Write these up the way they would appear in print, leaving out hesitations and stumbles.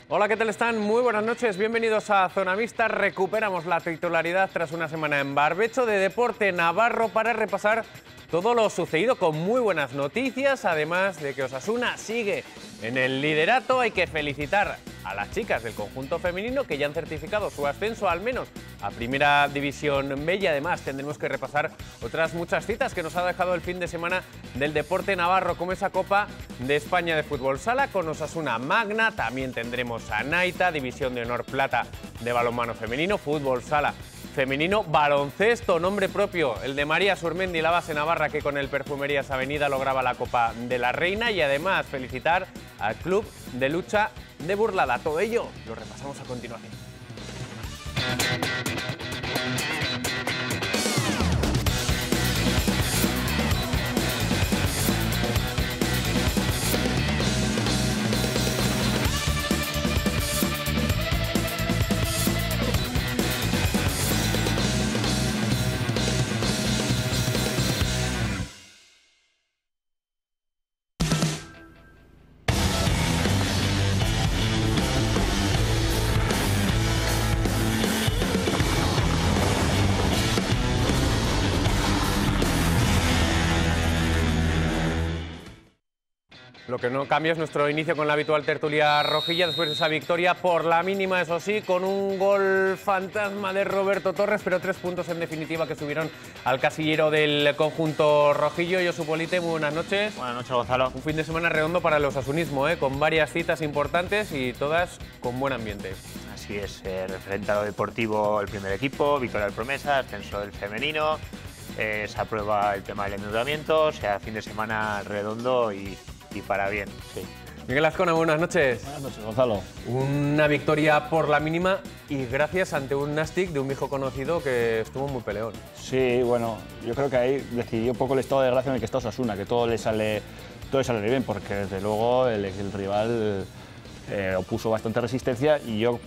Hola, ¿qué tal están? Muy buenas noches, bienvenidos a Zona Mixta. Recuperamos la titularidad tras una semana en barbecho de Deporte Navarro para repasar todo lo sucedido con muy buenas noticias, además de que Osasuna sigue en el liderato. Hay que felicitar a las chicas del conjunto femenino que ya han certificado su ascenso al menos a Primera División B, y además tendremos que repasar otras muchas citas que nos ha dejado el fin de semana del Deporte Navarro, como esa Copa de España de Fútbol Sala con Osasuna Magna. También tendremos a Naita, División de Honor Plata de balonmano femenino, Fútbol Sala femenino, baloncesto, nombre propio, el de María Surmendi, la base navarra que con el Perfumerías Avenida lograba la Copa de la Reina, y además felicitar al Club de Lucha de Burlada. Todo ello lo repasamos a continuación. Lo que no cambia es nuestro inicio con la habitual tertulia rojilla, después de esa victoria por la mínima, eso sí, con un gol fantasma de Roberto Torres, pero 3 puntos en definitiva que subieron al casillero del conjunto rojillo. Josu Polite, muy buenas noches. Buenas noches, Gonzalo. Un fin de semana redondo para el osasunismo, con varias citas importantes y todas con buen ambiente. Así es, referente a lo deportivo, el primer equipo, victoria del Promesa, ascenso del femenino, se aprueba el tema del endeudamiento, o sea, fin de semana redondo y para bien, sí. Miguel Azcona, buenas noches. Buenas noches, Gonzalo. Una victoria por la mínima y gracias ante un Nastic de un viejo conocido que estuvo muy peleón. Sí, bueno, yo creo que ahí decidió un poco el estado de gracia en el que está Osasuna, que todo le sale bien, porque desde luego el rival opuso bastante resistencia y yo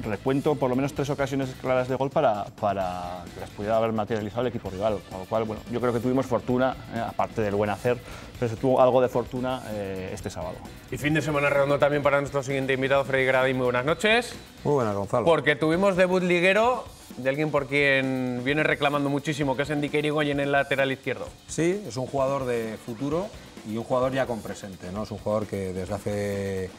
recuento por lo menos 3 ocasiones claras de gol para que las pudiera haber materializado el equipo rival, con lo cual, bueno, yo creo que tuvimos fortuna, aparte del buen hacer, pero se tuvo algo de fortuna este sábado. Y fin de semana redondo también para nuestro siguiente invitado, Freddy Gradi. Muy buenas noches. Muy buenas, Gonzalo. Porque tuvimos debut liguero de alguien por quien viene reclamando muchísimo, que es Enrique Irigoyen en el lateral izquierdo. Sí, es un jugador de futuro y un jugador ya con presente, ¿no? Es un jugador que desde hace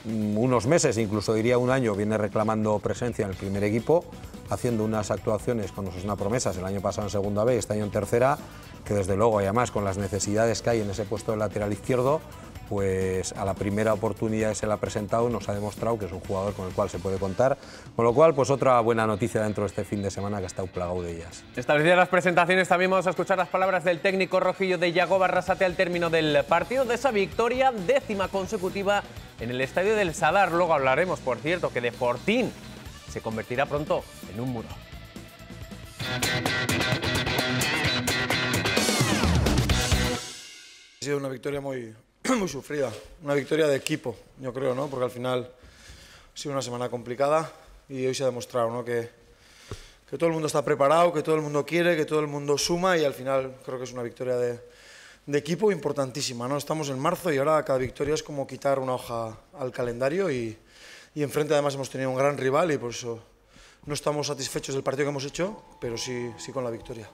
unos meses, incluso diría un año, viene reclamando presencia en el primer equipo, haciendo unas actuaciones con Osasuna Promesas el año pasado en segunda B y este año en tercera, que desde luego, y además con las necesidades que hay en ese puesto de lateral izquierdo, pues a la primera oportunidad que se le ha presentado nos ha demostrado que es un jugador con el cual se puede contar, con lo cual pues otra buena noticia dentro de este fin de semana que está plagado de ellas. Establecidas las presentaciones, también vamos a escuchar las palabras del técnico rojillo de Yago Barrasate al término del partido, de esa victoria 10ª consecutiva en el estadio del Sadar. Luego hablaremos, por cierto, que de Fortín se convertirá pronto en un muro. Ha sido una victoria muy sufrida, una victoria de equipo, yo creo, ¿no? Porque al final ha sido una semana complicada y hoy se ha demostrado, ¿no? que todo el mundo está preparado, que todo el mundo quiere, que todo el mundo suma y al final creo que es una victoria de equipo importantísima, ¿no? Estamos en marzo y ahora cada victoria es como quitar una hoja al calendario y enfrente además hemos tenido un gran rival y por eso no estamos satisfechos del partido que hemos hecho, pero sí con la victoria.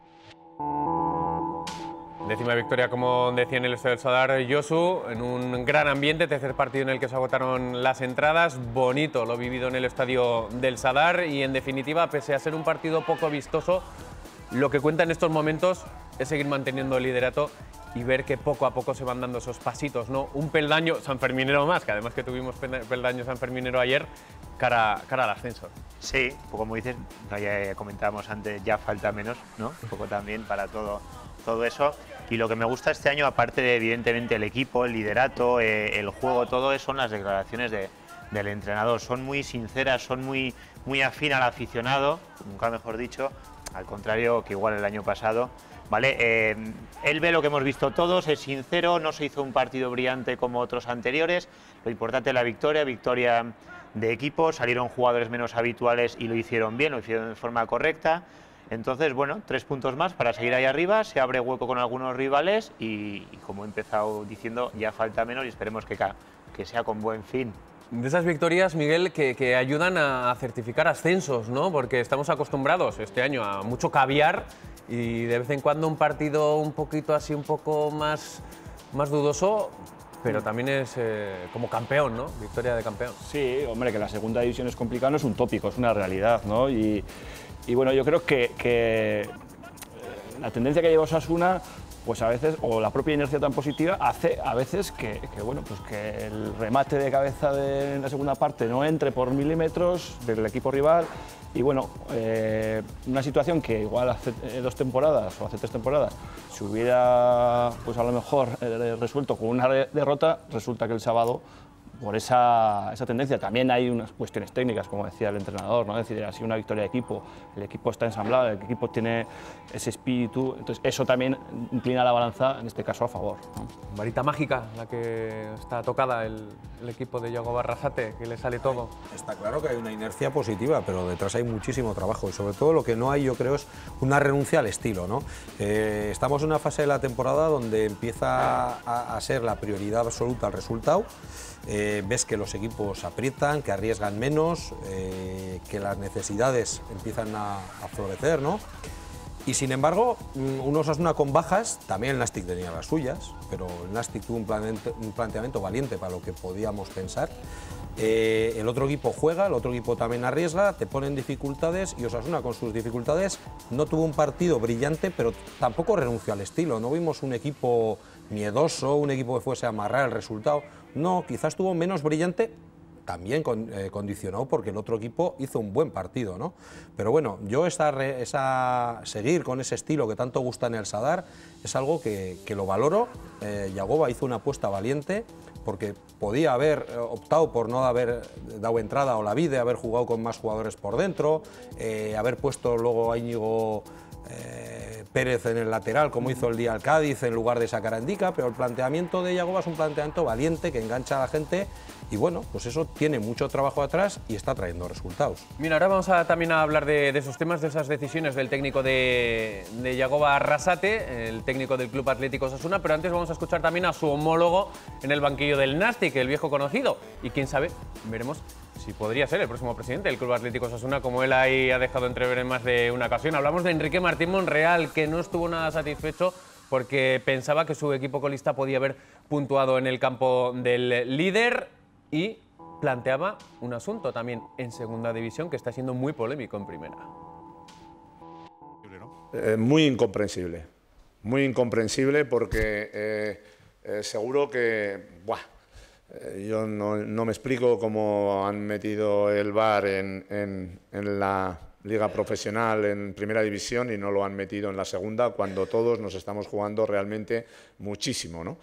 10ª victoria, como decía, en el estadio del Sadar, Josu, en un gran ambiente, tercer partido en el que se agotaron las entradas, bonito lo vivido en el estadio del Sadar y en definitiva, pese a ser un partido poco vistoso, lo que cuenta en estos momentos es seguir manteniendo el liderato y ver que poco a poco se van dando esos pasitos, ¿no? Un peldaño sanferminero más, que además que tuvimos peldaño sanferminero ayer, cara al ascenso. Sí, un poco como dices, ya comentábamos antes, ya falta menos, ¿no? Un poco también para todo eso. Y lo que me gusta este año, aparte de evidentemente el equipo, el liderato, el juego, todo eso, son las declaraciones del entrenador. Son muy sinceras, son muy afín al aficionado, nunca mejor dicho, al contrario que igual el año pasado. ¿Vale? Él ve lo que hemos visto todos, es sincero, no se hizo un partido brillante como otros anteriores. Lo importante es la victoria de equipo, salieron jugadores menos habituales y lo hicieron bien, lo hicieron de forma correcta. Entonces, bueno, 3 puntos más para seguir ahí arriba, se abre hueco con algunos rivales y como he empezado diciendo, ya falta menos y esperemos que sea con buen fin. De esas victorias, Miguel, que ayudan a certificar ascensos, ¿no? Porque estamos acostumbrados este año a mucho caviar y de vez en cuando un partido un poquito así, un poco más dudoso, pero también es como campeón, ¿no? Victoria de campeón. Sí, hombre, que la segunda división es complicada, no es un tópico, es una realidad, ¿no? Y bueno, yo creo que la tendencia que lleva Osasuna, pues a veces, o la propia inercia tan positiva, hace a veces que bueno, pues que el remate de cabeza en la segunda parte no entre por milímetros del equipo rival. Y bueno, una situación que igual hace 2 temporadas o hace 3 temporadas se hubiera, pues a lo mejor resuelto con una derrota, resulta que el sábado, por esa tendencia, también hay unas cuestiones técnicas, como decía el entrenador, ¿no? Es decir, ha sido una victoria de equipo, el equipo está ensamblado, el equipo tiene ese espíritu, entonces eso también inclina la balanza, en este caso, a favor, ¿no? Varita mágica, la que está tocada el equipo de Yagoba Arrasate, que le sale todo. Está claro que hay una inercia positiva, pero detrás hay muchísimo trabajo y sobre todo lo que no hay, yo creo, es una renuncia al estilo, ¿no? Estamos en una fase de la temporada donde empieza a ser la prioridad absoluta el resultado. Ves que los equipos aprietan, que arriesgan menos, que las necesidades empiezan a florecer, ¿no? Y sin embargo, un Osasuna con bajas, también el Nastic tenía las suyas, pero el Nastic tuvo un planteamiento valiente para lo que podíamos pensar. El otro equipo juega, el otro equipo también arriesga, te pone en dificultades y Osasuna con sus dificultades no tuvo un partido brillante, pero tampoco renunció al estilo. No vimos un equipo miedoso, un equipo que fuese a amarrar el resultado. No, quizás estuvo menos brillante, también condicionado porque el otro equipo hizo un buen partido, ¿no? Pero bueno, yo seguir con ese estilo que tanto gusta en el Sadar es algo que lo valoro. Yagoba hizo una apuesta valiente porque podía haber optado por no haber dado entrada a Olavide, haber jugado con más jugadores por dentro, haber puesto luego a Íñigo Pérez en el lateral, como hizo el día al Cádiz, en lugar de sacar a Endica, pero el planteamiento de Yagoba es un planteamiento valiente que engancha a la gente y bueno, pues eso tiene mucho trabajo atrás y está trayendo resultados. Mira, ahora vamos también a hablar de esos temas, de esas decisiones del técnico de Yagoba Arrasate, el técnico del Club Atlético Osasuna, pero antes vamos a escuchar también a su homólogo en el banquillo del Nastic, el viejo conocido, y quién sabe, veremos si podría ser el próximo presidente del Club Atlético Osasuna, como él ahí ha dejado entrever en más de una ocasión. Hablamos de Enrique Martín Monreal, que no estuvo nada satisfecho porque pensaba que su equipo colista podía haber puntuado en el campo del líder y planteaba un asunto también en segunda división que está siendo muy polémico en primera. Muy incomprensible porque seguro que yo no me explico cómo han metido el VAR en la liga profesional en primera división y no lo han metido en la segunda cuando todos nos estamos jugando realmente muchísimo, ¿no?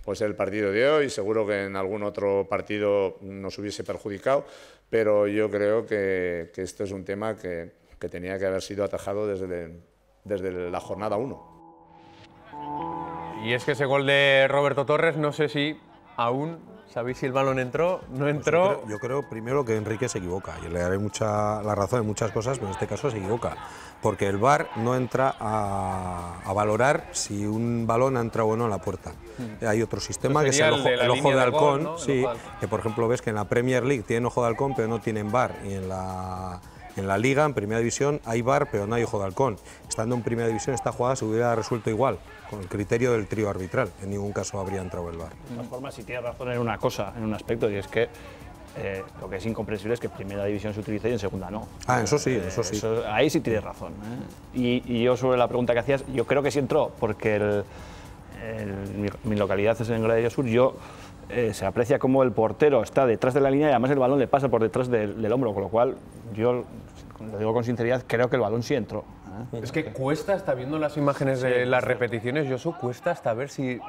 Pues el partido de hoy, seguro que en algún otro partido nos hubiese perjudicado, pero yo creo que esto es un tema que tenía que haber sido atajado desde la jornada 1. Y es que ese gol de Roberto Torres, no sé si aún sabéis si el balón entró, no entró. Pues yo creo primero que Enrique se equivoca y le daré la razón en muchas cosas, pero en este caso se equivoca, porque el VAR no entra a valorar si un balón ha entrado o no en la puerta. Hay otro sistema que es el ojo de halcón, ¿no? Sí, que por ejemplo ves que en la Premier League tienen ojo de halcón pero no tienen VAR, y en la Liga, en Primera División, hay VAR pero no hay ojo de halcón. Estando en Primera División esta jugada se hubiera resuelto igual, con el criterio del trío arbitral. En ningún caso habría entrado el VAR. De todas formas, sí tiene razón en una cosa, en un aspecto, y es que lo que es incomprensible es que en Primera División se utilice y en Segunda no. Eso sí, eso sí. Ahí sí tiene razón. Y yo sobre la pregunta que hacías, yo creo que sí entró, porque mi localidad es en Gradillo Sur, se aprecia como el portero está detrás de la línea y además el balón le pasa por detrás del hombro, con lo cual yo lo digo con sinceridad, creo que el balón sí entró. Es que cuesta, hasta viendo las imágenes de las repeticiones, Josu, cuesta hasta ver si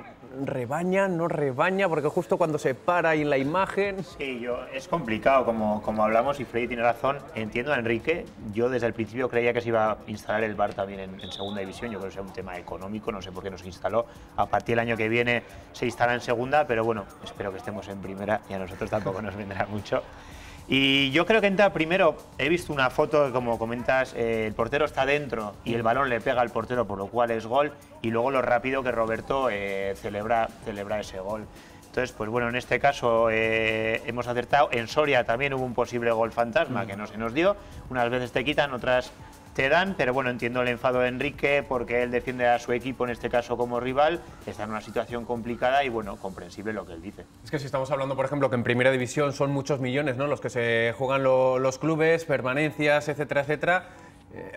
rebaña, no rebaña, porque justo cuando se para ahí en la imagen... Sí, es complicado, como hablamos, y Freddy tiene razón. Entiendo a Enrique, yo desde el principio creía que se iba a instalar el VAR también en segunda división, yo creo que sea un tema económico, no sé por qué no se instaló. A partir del año que viene se instala en segunda, pero bueno, espero que estemos en primera y a nosotros tampoco nos vendrá mucho. Y yo creo que entra primero, he visto una foto, como comentas, el portero está dentro y el balón le pega al portero, por lo cual es gol, y luego lo rápido que Roberto celebra ese gol. Entonces, pues bueno, en este caso hemos acertado. En Soria también hubo un posible gol fantasma que no se nos dio. Unas veces te quitan, otras te dan, pero bueno, entiendo el enfado de Enrique porque él defiende a su equipo, en este caso como rival, está en una situación complicada y bueno, comprensible lo que él dice. Es que si estamos hablando, por ejemplo, que en Primera División son muchos millones, ¿no?, los que se juegan los clubes, permanencias, etcétera, etcétera,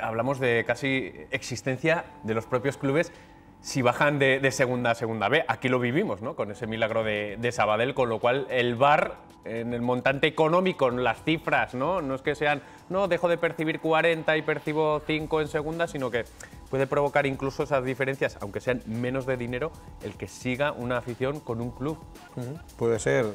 hablamos de casi existencia de los propios clubes si bajan de segunda a segunda B. Aquí lo vivimos, ¿no?, con ese milagro de Sabadell, con lo cual el VAR, en el montante económico, en las cifras, no es que sean, no, dejo de percibir 40 y percibo 5 en segunda, sino que puede provocar incluso esas diferencias, aunque sean menos de dinero, el que siga una afición con un club. Puede ser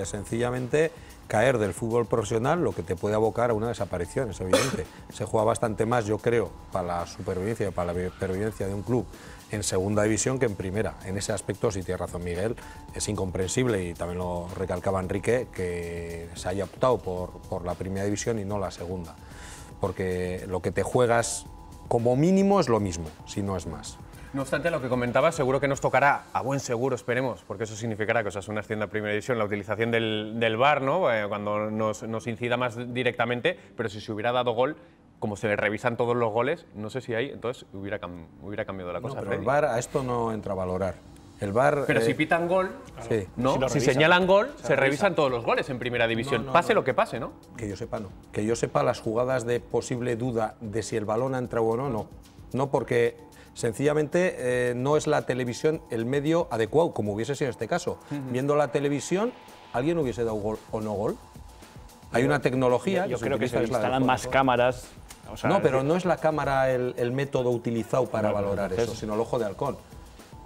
sencillamente caer del fútbol profesional, lo que te puede abocar a una desaparición, es evidente. Se juega bastante más, yo creo, para la supervivencia y para la pervivencia de un club en segunda división que en primera. En ese aspecto, sí tiene razón Miguel, es incomprensible, y también lo recalcaba Enrique, que se haya optado por la primera división y no la segunda, porque lo que te juegas como mínimo es lo mismo, si no es más. No obstante, lo que comentaba, seguro que nos tocará, a buen seguro esperemos, porque eso significará que Osasuna ascienda a Primera División, la utilización del VAR, ¿no?, cuando nos incida más directamente, pero si se hubiera dado gol, como se revisan todos los goles, no sé si ahí entonces hubiera cambiado la cosa. Pero el VAR a esto no entra a valorar. El VAR, pero si pitan gol, sí, ¿no? Si señalan gol, se revisan todos los goles en Primera División, pase lo que pase, ¿no? Que yo sepa, no. Que yo sepa, las jugadas de posible duda de si el balón ha entrado o no, no. No, porque sencillamente no es la televisión el medio adecuado, como hubiese sido en este caso. Viendo la televisión, ¿alguien hubiese dado gol o no gol? Hay una tecnología. Yo creo que se instalan más cámaras. O sea, no, pero no es la cámara el método utilizado para valorar eso, sino el ojo de halcón.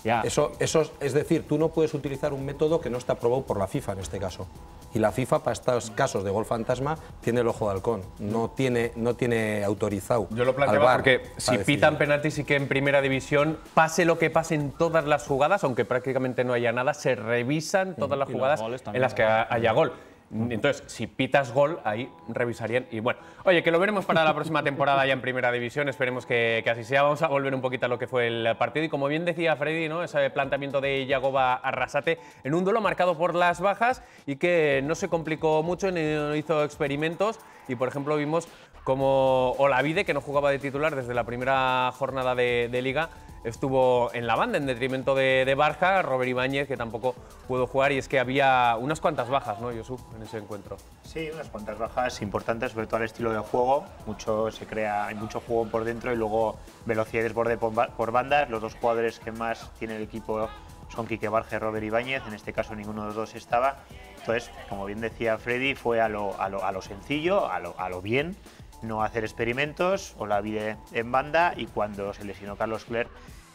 Ya. Eso, es decir, tú no puedes utilizar un método que no está aprobado por la FIFA en este caso. Y la FIFA, para estos casos de gol fantasma, tiene el ojo de halcón, no tiene autorizado. Yo lo planteaba porque si pitan penaltis y que en Primera División, pase lo que pase en todas las jugadas, aunque prácticamente no haya nada, se revisan todas las jugadas en las que haya gol. Entonces, si pitas gol, ahí revisarían. Y bueno, oye, que lo veremos para la próxima temporada ya en Primera División. Esperemos que así sea. Vamos a volver un poquito a lo que fue el partido. Y como bien decía Freddy, ¿no?, ese planteamiento de Yagoba Arrasate en un duelo marcado por las bajas y que no se complicó mucho, ni hizo experimentos. Y por ejemplo, vimos como Olavide, que no jugaba de titular desde la primera jornada de Liga, estuvo en la banda en detrimento de Barja, Robert Ibáñez, que tampoco pudo jugar, y es que había unas cuantas bajas, ¿no, Josu, en ese encuentro? Sí, unas cuantas bajas importantes, sobre todo al estilo de juego. Hay mucho juego por dentro y luego velocidad y desborde por bandas. Los dos jugadores que más tiene el equipo son Quique Barja y Robert Ibáñez, en este caso ninguno de los dos estaba. Entonces, como bien decía Freddy, fue a lo sencillo, a lo bien, no hacer experimentos, Olavide en banda, y cuando se lesionó Carlos Clerc,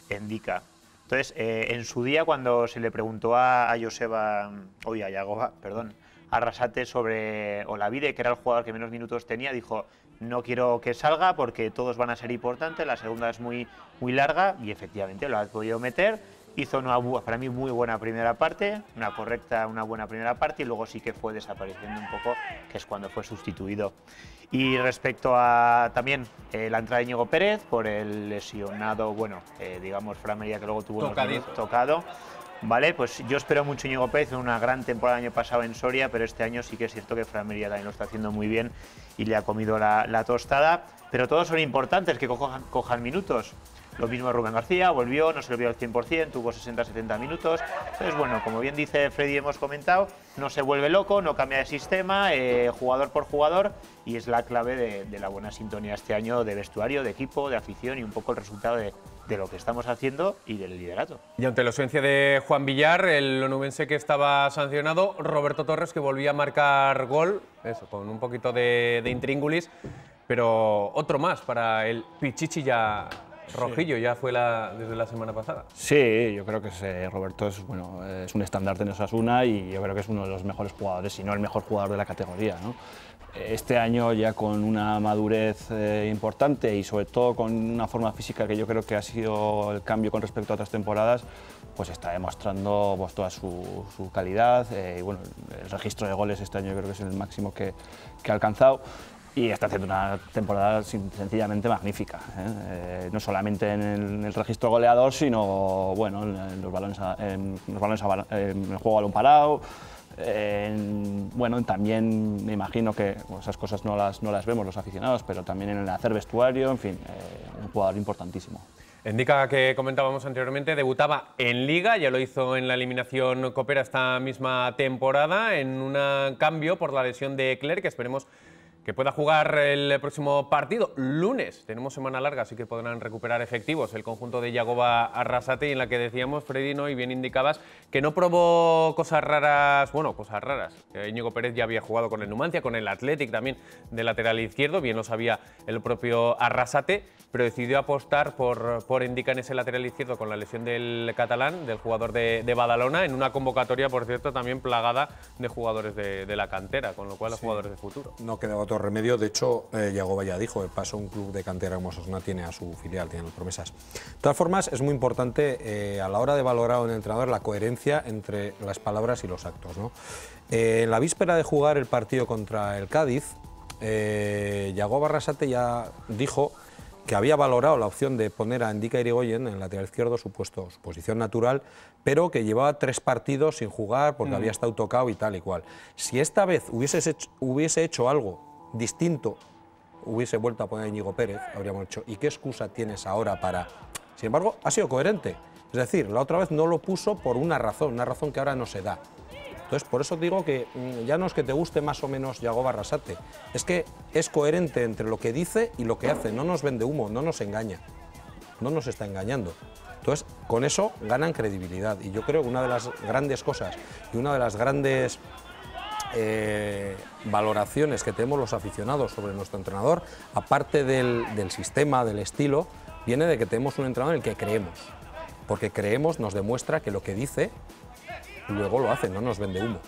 Endika. Entonces, en su día, cuando se le preguntó a Yagoba, Arrasate sobre Olavide, que era el jugador que menos minutos tenía, dijo: no quiero que salga porque todos van a ser importantes, la segunda es muy larga, y efectivamente lo ha podido meter. Hizo para mí muy buena primera parte, una buena primera parte, y luego sí que fue desapareciendo un poco, que es cuando fue sustituido. Y respecto a también la entrada de Íñigo Pérez por el lesionado, Fran Merilla, que luego tuvo tocado. Vale, pues yo espero mucho Íñigo Pérez, en una gran temporada el año pasado en Soria, pero este año sí que es cierto que Fran Merilla también lo está haciendo muy bien y le ha comido la tostada. Pero todos son importantes que cojan minutos. Lo mismo Rubén García, volvió, no se lo vio al 100%, tuvo 60-70 minutos. Entonces, bueno, como bien dice Freddy, hemos comentado, no se vuelve loco, no cambia de sistema, jugador por jugador, y es la clave de la buena sintonía este año de vestuario, de equipo, de afición, y un poco el resultado de lo que estamos haciendo y del liderato. Y ante la ausencia de Juan Villar, el onubense que estaba sancionado, Roberto Torres, que volvía a marcar gol, eso, con un poquito de intríngulis, pero otro más para el Pichichi ya rojillo, ya fue desde la semana pasada. Sí, yo creo que Roberto es un estandarte en Osasuna, y yo creo que es uno de los mejores jugadores, si no el mejor jugador de la categoría, ¿no? Este año ya con una madurez importante y sobre todo con una forma física que yo creo que ha sido el cambio con respecto a otras temporadas, pues está demostrando toda su calidad, y bueno, el registro de goles este año yo creo que es el máximo que ha alcanzado. y está haciendo una temporada sencillamente magnífica, ¿eh? No solamente en el registro goleador, sino bueno, en los balones, en el juego a balón parado. Bueno, también me imagino que esas cosas no las vemos los aficionados, pero también en el hacer vestuario, en fin, un jugador importantísimo. Indica que comentábamos anteriormente, debutaba en Liga, ya lo hizo en la eliminación copera esta misma temporada, en un cambio por la lesión de Clerc, que esperemos que pueda jugar el próximo partido. Lunes tenemos semana larga, así que podrán recuperar efectivos el conjunto de Yagoba Arrasate, y en la que decíamos, Freddy, ¿no? Y bien indicabas, que no probó cosas raras, bueno, cosas raras. Íñigo Pérez ya había jugado con el Numancia, con el Athletic también de lateral izquierdo, bien lo sabía el propio Arrasate, pero decidió apostar por Indica en ese lateral izquierdo con la lesión del catalán, del jugador de Badalona, en una convocatoria, por cierto, también plagada de jugadores de la cantera, con lo cual los jugadores de futuro. No queda otro remedio. De hecho, Yagoba ya dijo, el paso un club de cantera como Osasuna tiene a su filial, tiene las promesas. De todas formas, es muy importante a la hora de valorar a un entrenador la coherencia entre las palabras y los actos, ¿no? En la víspera de jugar el partido contra el Cádiz, Yagoba Arrasate ya dijo que había valorado la opción de poner a Indica Irigoyen en el lateral izquierdo, su posición natural, pero que llevaba 3 partidos sin jugar porque había estado tocado y tal y cual. Si esta vez hubiese hecho algo distinto, hubiese vuelto a poner a Íñigo Pérez, habríamos dicho, ¿y qué excusa tienes ahora para...? Sin embargo, ha sido coherente. Es decir, la otra vez no lo puso por una razón que ahora no se da. Entonces, por eso digo que ya no es que te guste más o menos Yagoba Arrasate, es que es coherente entre lo que dice y lo que hace, no nos vende humo, no nos engaña, no nos está engañando. Entonces, con eso ganan credibilidad, y yo creo que una de las grandes cosas y una de las grandes valoraciones que tenemos los aficionados sobre nuestro entrenador, aparte del sistema, del estilo, viene de que tenemos un entrenador en el que creemos, porque creemos, nos demuestra que lo que dice luego lo hace, no nos vende humo.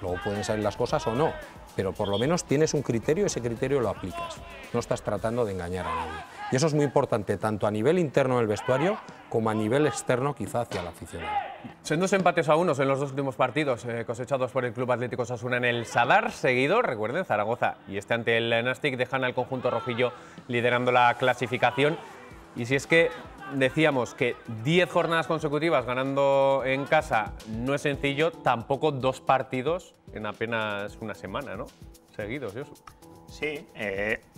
Luego pueden salir las cosas o no, pero por lo menos tienes un criterio y ese criterio lo aplicas. No estás tratando de engañar a nadie. Y eso es muy importante, tanto a nivel interno del vestuario como a nivel externo, quizá hacia el aficionado. Son 2 empates a 1 en los 2 últimos partidos cosechados por el Club Atlético Osasuna en el Sadar. Seguido, recuerden, Zaragoza y ante el Nastic dejan al conjunto rojillo liderando la clasificación. Y si es que decíamos que 10 jornadas consecutivas ganando en casa no es sencillo, tampoco 2 partidos en apenas una semana, ¿no? Seguidos, Josu. Sí,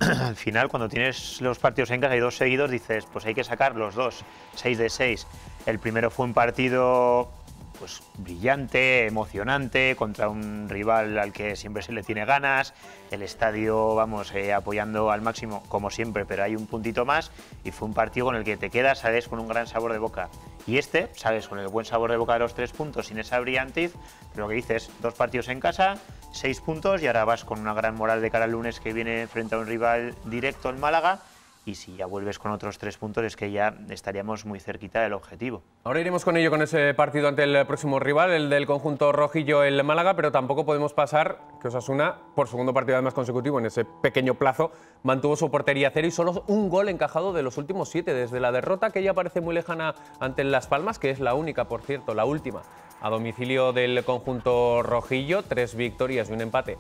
al final cuando tienes los partidos en casa y 2 seguidos dices, pues hay que sacar los 2, 6 de 6. El primero fue un partido pues brillante, emocionante, contra un rival al que siempre se le tiene ganas, el estadio, vamos, apoyando al máximo como siempre, pero hay un puntito más, y fue un partido con el que te quedas, sales con un gran sabor de boca. Y sales con el buen sabor de boca de los 3 puntos, sin esa brillantiz, pero lo que dices, 2 partidos en casa, 6 puntos, y ahora vas con una gran moral de cara al lunes que viene frente a un rival directo, el Málaga. Y si ya vuelves con otros 3 puntos, es que ya estaríamos muy cerquita del objetivo. Ahora iremos con ello, con ese partido ante el próximo rival, el del conjunto rojillo, el Málaga, pero tampoco podemos pasar que Osasuna, por segundo partido además consecutivo en ese pequeño plazo, mantuvo su portería 0 y solo un gol encajado de los últimos 7, desde la derrota que ya parece muy lejana ante Las Palmas, que es la única, por cierto, la última, a domicilio del conjunto rojillo, 3 victorias y un empate.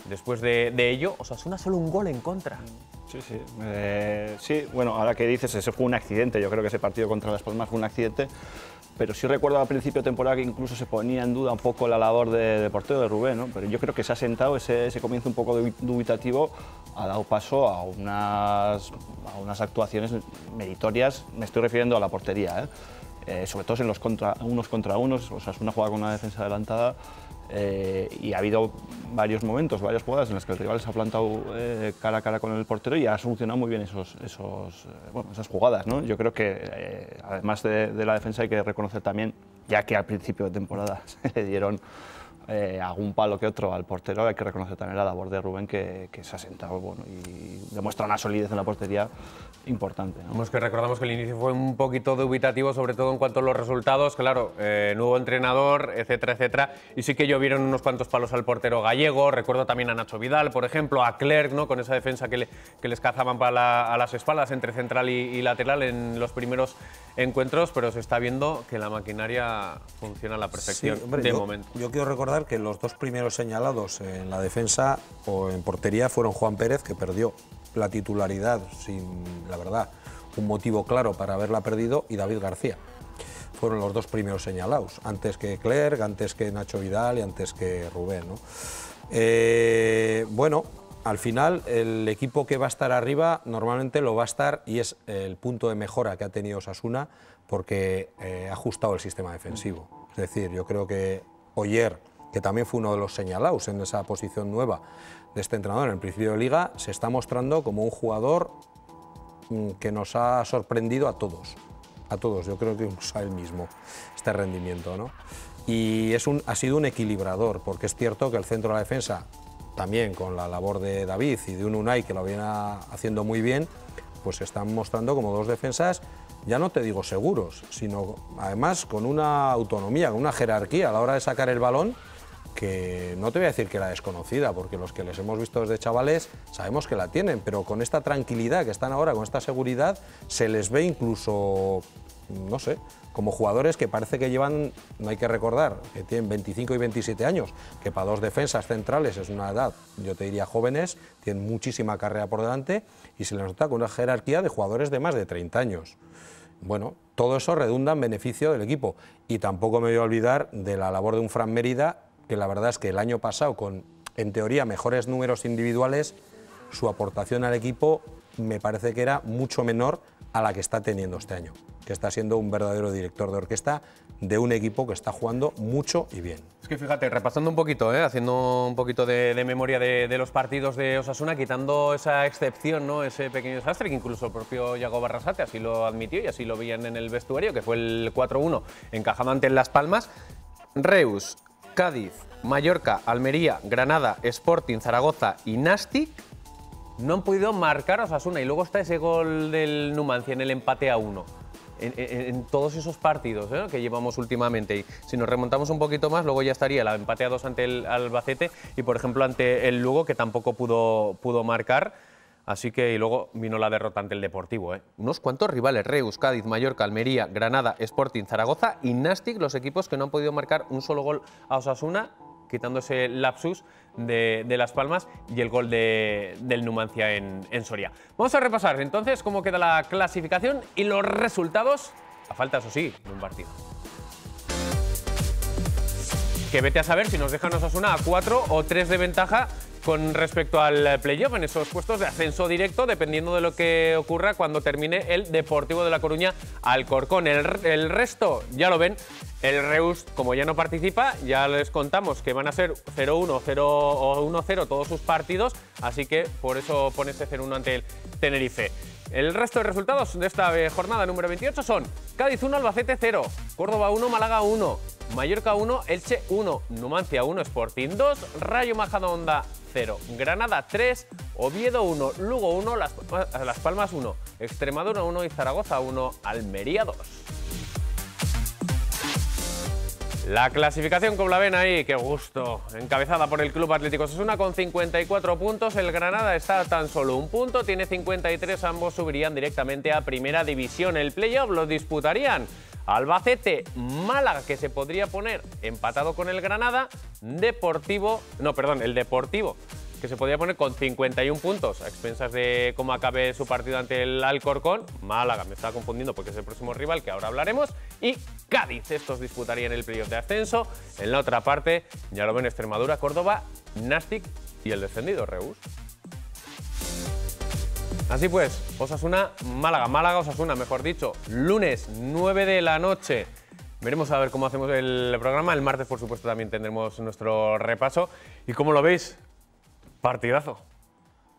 Después de ello, Osasuna solo un gol en contra. Sí, sí. Sí, bueno, ahora que dices, ese fue un accidente. Yo creo que ese partido contra Las Palmas fue un accidente. Pero sí recuerdo al principio de temporada que incluso se ponía en duda un poco la labor de portero de Rubén, ¿no? Pero yo creo que se ha sentado ese comienzo un poco dubitativo, ha dado paso a unas actuaciones meritorias. Me estoy refiriendo a la portería, sobre todo en los unos contra unos. O sea, es una jugada con una defensa adelantada. Y ha habido varios momentos, varias jugadas en las que el rival se ha plantado cara a cara con el portero y ha solucionado muy bien esas jugadas, ¿no? Yo creo que además de la defensa hay que reconocer también, ya que al principio de temporada se le dieron algún palo que otro al portero, hay que reconocer también la labor de Rubén que se ha sentado, bueno, y demuestra una solidez en la portería importante, ¿no? Es que recordamos que el inicio fue un poquito dubitativo, sobre todo en cuanto a los resultados, claro, nuevo entrenador, etcétera, etcétera, y sí que llovieron unos cuantos palos al portero gallego. Recuerdo también a Nacho Vidal, por ejemplo, a Clerc, ¿no? Con esa defensa que les cazaban a las espaldas entre central y lateral en los primeros encuentros, pero se está viendo que la maquinaria funciona a la perfección, sí, hombre, de momento. Yo quiero recordar recordar que los dos primeros señalados en la defensa o en portería fueron Juan Pérez, que perdió la titularidad sin, la verdad, un motivo claro para haberla perdido, y David García. Fueron los dos primeros señalados, antes que Clerc, antes que Nacho Vidal y antes que Rubén, ¿no? Bueno, al final el equipo que va a estar arriba normalmente lo va a estar, y es el punto de mejora que ha tenido Osasuna, porque ha ajustado el sistema defensivo. Es decir, yo creo que Oyer, que también fue uno de los señalados en esa posición nueva de este entrenador en el principio de liga, se está mostrando como un jugador que nos ha sorprendido a todos. Yo creo que usa él mismo este rendimiento, ¿no? Y ha sido un equilibrador, porque es cierto que el centro de la defensa, también con la labor de David y de un Unai que lo viene haciendo muy bien, pues se están mostrando como dos defensas, ya no te digo seguros, sino además con una autonomía, con una jerarquía a la hora de sacar el balón, que no te voy a decir que era desconocida, porque los que les hemos visto desde chavales sabemos que la tienen, pero con esta tranquilidad que están ahora, con esta seguridad, se les ve incluso, no sé, como jugadores que parece que llevan, no hay que recordar, que tienen 25 y 27 años, que para dos defensas centrales es una edad, yo te diría jóvenes, tienen muchísima carrera por delante, y se les nota con una jerarquía de jugadores de más de 30 años. Bueno, todo eso redunda en beneficio del equipo, y tampoco me voy a olvidar de la labor de un Fran Mérida, que la verdad es que el año pasado, con en teoría mejores números individuales, su aportación al equipo me parece que era mucho menor a la que está teniendo este año, que está siendo un verdadero director de orquesta de un equipo que está jugando mucho y bien. Es que fíjate, repasando un poquito, haciendo un poquito de memoria de los partidos de Osasuna, quitando esa excepción, ¿no? Ese pequeño desastre que incluso el propio Yago Barrasate así lo admitió y así lo veían en el vestuario, que fue el 4-1 en Cajamarca en Las Palmas. Reus, Cádiz, Mallorca, Almería, Granada, Sporting, Zaragoza y Nastic no han podido marcar a Osasuna, y luego está ese gol del Numancia en el empate a 1. En todos esos partidos que llevamos últimamente, y si nos remontamos un poquito más, luego ya estaría el empate a 2 ante el Albacete y por ejemplo ante el Lugo, que tampoco pudo marcar. Así que, y luego vino la derrota ante el Deportivo. Unos cuantos rivales: Reus, Cádiz, Mallorca, Almería, Granada, Sporting, Zaragoza y Nastic, los equipos que no han podido marcar un solo gol a Osasuna, quitando ese lapsus de Las Palmas y el gol del Numancia en Soria. Vamos a repasar entonces cómo queda la clasificación y los resultados, a falta, eso sí, de un partido. Que vete a saber si nos dejan Osasuna a 4 o 3 de ventaja con respecto al playoff en esos puestos de ascenso directo, dependiendo de lo que ocurra cuando termine el Deportivo de La Coruña Alcorcón. El resto, ya lo ven, el Reus, como ya no participa, ya les contamos que van a ser 0-1, 0 o 1-0 todos sus partidos, así que por eso pone ese 0-1 ante el Tenerife. El resto de resultados de esta jornada número 28 son: Cádiz 1, Albacete 0, Córdoba 1, Málaga 1, Mallorca 1, Elche 1, Numancia 1, Sporting 2, Rayo Majadahonda 0, Granada 3, Oviedo 1, Lugo 1, Las Palmas 1, Extremadura 1 y Zaragoza 1, Almería 2. La clasificación, como la ven ahí, qué gusto, encabezada por el Club Atlético Osasuna con 54 puntos, el Granada está a tan solo un punto, tiene 53, ambos subirían directamente a Primera División. El playoff lo disputarían Albacete, Málaga, que se podría poner empatado con el Granada, el Deportivo, que se podría poner con 51 puntos, a expensas de cómo acabe su partido ante el Alcorcón. Málaga, me estaba confundiendo porque es el próximo rival, que ahora hablaremos. Y Cádiz, estos disputarían el playoff de ascenso. En la otra parte, ya lo ven, Extremadura, Córdoba, Nastic y el descendido Reus. Así pues, Osasuna, Málaga, Osasuna, mejor dicho, lunes 9 de la noche. Veremos a ver cómo hacemos el programa. El martes, por supuesto, también tendremos nuestro repaso. ¿Y cómo lo veis? Partidazo.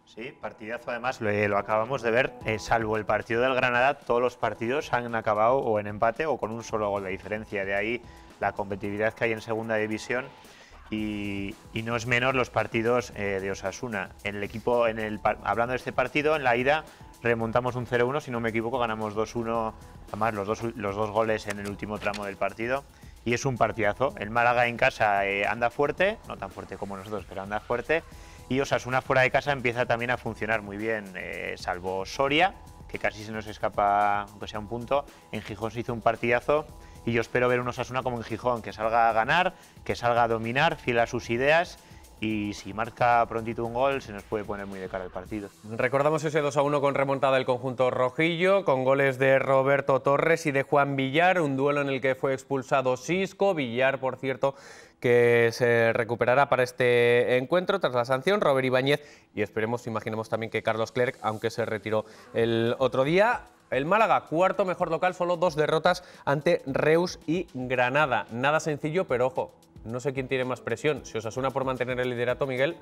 Sí, partidazo. Además, lo acabamos de ver. Salvo el partido del Granada, todos los partidos han acabado o en empate o con un solo gol de diferencia. De ahí la competitividad que hay en segunda división. Y no es menor los partidos de Osasuna. El equipo, hablando de este partido, en la ida remontamos un 0-1, si no me equivoco, ganamos 2-1, además los dos goles en el último tramo del partido. Y es un partidazo. El Málaga en casa anda fuerte, no tan fuerte como nosotros, pero anda fuerte. Y Osasuna fuera de casa empieza también a funcionar muy bien, salvo Soria, que casi se nos escapa, aunque sea un punto. En Gijón se hizo un partidazo y yo espero ver un Osasuna como en Gijón, que salga a ganar, que salga a dominar, fiel a sus ideas, y si marca prontito un gol se nos puede poner muy de cara el partido. Recordamos ese 2-1 con remontada del conjunto rojillo, con goles de Roberto Torres y de Juan Villar, un duelo en el que fue expulsado Xisco. Villar, por cierto, que se recuperará para este encuentro tras la sanción, Robert Ibáñez, y esperemos, imaginemos también que Carlos Clerc, aunque se retiró el otro día. El Málaga, cuarto mejor local, solo 2 derrotas ante Reus y Granada. Nada sencillo, pero ojo, no sé quién tiene más presión, si Osasuna por mantener el liderato, Miguel,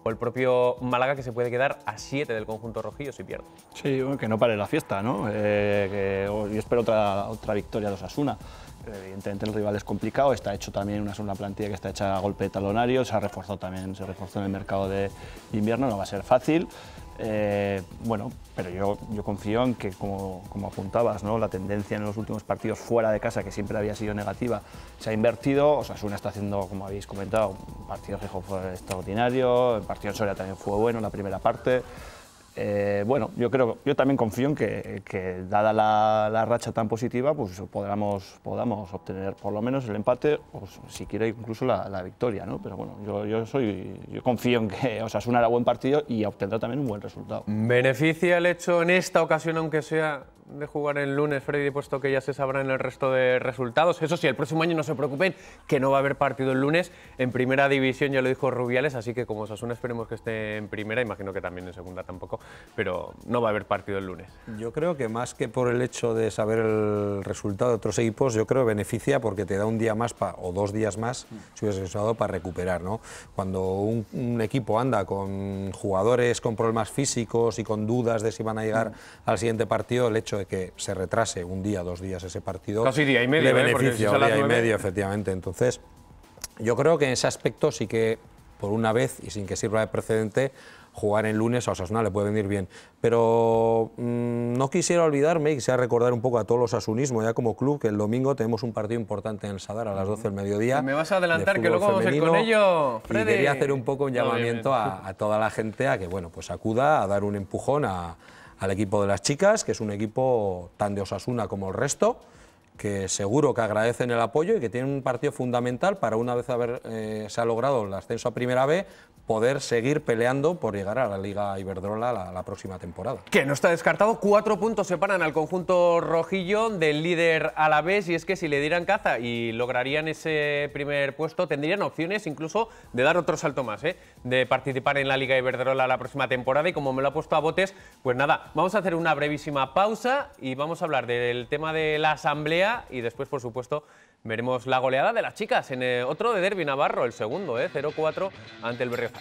o el propio Málaga, que se puede quedar a 7 del conjunto rojillo si pierde. Sí, bueno, que no pare la fiesta, ¿no? Yo espero otra victoria de Osasuna. Evidentemente el rival es complicado, está hecho también una segunda plantilla que está hecha a golpe de talonario, se reforzó en el mercado de invierno, no va a ser fácil. Bueno, pero yo confío en que, como apuntabas, ¿no? La tendencia en los últimos partidos fuera de casa, que siempre había sido negativa, se ha invertido. Osasuna está haciendo, como habéis comentado, un partido de Gijón fue extraordinario, el partido en Soria también fue bueno, la primera parte. Bueno, yo también confío en que dada la racha tan positiva, pues podamos obtener por lo menos el empate o si quiere incluso la victoria, ¿no? Pero bueno, yo confío en que Osasuna hará buen partido y obtendrá también un buen resultado. ¿Beneficia el hecho en esta ocasión, aunque sea de jugar el lunes, Freddy, puesto que ya se sabrá en el resto de resultados? Eso sí, el próximo año no se preocupen, que no va a haber partido el lunes en primera división, ya lo dijo Rubiales, así que como Osasuna esperemos que esté en primera, imagino que también en segunda tampoco, pero no va a haber partido el lunes. Yo creo que más que por el hecho de saber el resultado de otros equipos, yo creo que beneficia porque te da un día más o 2 días más, si hubiese usado, para recuperar, ¿no? Cuando un equipo anda con jugadores con problemas físicos y con dudas de si van a llegar al siguiente partido, el hecho de que se retrase un día, 2 días ese partido, casi día y medio, le beneficia, si día y medio, efectivamente. Entonces, yo creo que en ese aspecto sí que, por una vez y sin que sirva de precedente, jugar en lunes a Osasuna le puede venir bien. Pero no quisiera olvidarme y quisiera recordar un poco a todos los osasunismo ya como club, que el domingo tenemos un partido importante en el Sadar a las 12 del mediodía. Me vas a adelantar, que luego vamos a ir con ello, Freddy. Y quería hacer un poco un llamamiento a toda la gente a que, bueno, pues acuda a dar un empujón al equipo de las chicas, que es un equipo tan de Osasuna como el resto, que seguro que agradecen el apoyo y que tienen un partido fundamental para, una vez se ha logrado el ascenso a Primera B, poder seguir peleando por llegar a la Liga Iberdrola la próxima temporada. Que no está descartado, 4 puntos separan al conjunto rojillo del líder alavés, y es que si le dieran caza y lograrían ese primer puesto, tendrían opciones incluso de dar otro salto más, de participar en la Liga Iberdrola la próxima temporada, y como me lo ha puesto a botes, pues nada, vamos a hacer una brevísima pausa y vamos a hablar del tema de la asamblea y después, por supuesto, veremos la goleada de las chicas en otro de derbi navarro, el segundo, 0-4 ante el Berriozar.